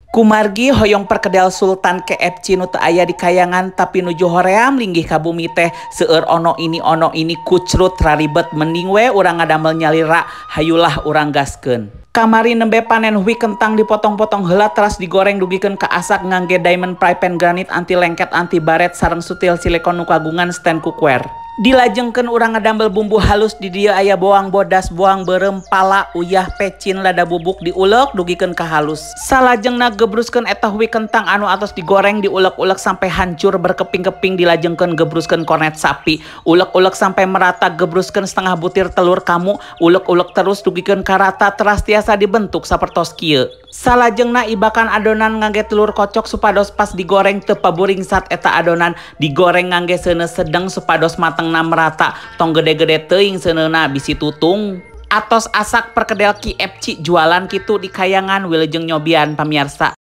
Kumargi hoyong perkedel Sultan KFC nu teu aya di kayangan tapi nuju hoream linggih ka bumi teh seueur ono ini kucrut raribet mending we urang ngadamel nyalira hayulah urang gaskeun. Kamari nembe panen hui kentang dipotong-potong heula teras digoreng dugikeun ka asak ngangge diamond pry-pan granit anti lengket anti baret sareng sutil silikon nu kagungan stand cookware. Dilajengkeun urang ngadambel bumbu halus di dieu aya bawang bodas, bawang beureum, pala, uyah, pecin, lada bubuk diulek dugikeun ka halus. Salajengna gebruskeun eta hui kentang anu atos digoreng diulek-ulek sampai hancur berkeping-keping dilajengkeun gebruskeun kornet sapi. Ulek-ulek sampai merata gebruskeun setengah butir telur kamu, ulek-ulek terus dugikeun ka rata teras tiasa dibentuk sapertos kieu. Salajengna ibakan adonan ngangge telur kocok supados pas digoreng teu paburing sat eta adonan digoreng ngangge seuneu sedeng supados matengna merata tong gede-gede teuing seuneuna bisi tutung. Atos asak perkedel KFC jualan kitu di kayangan wilujeng nyobian pamirsa.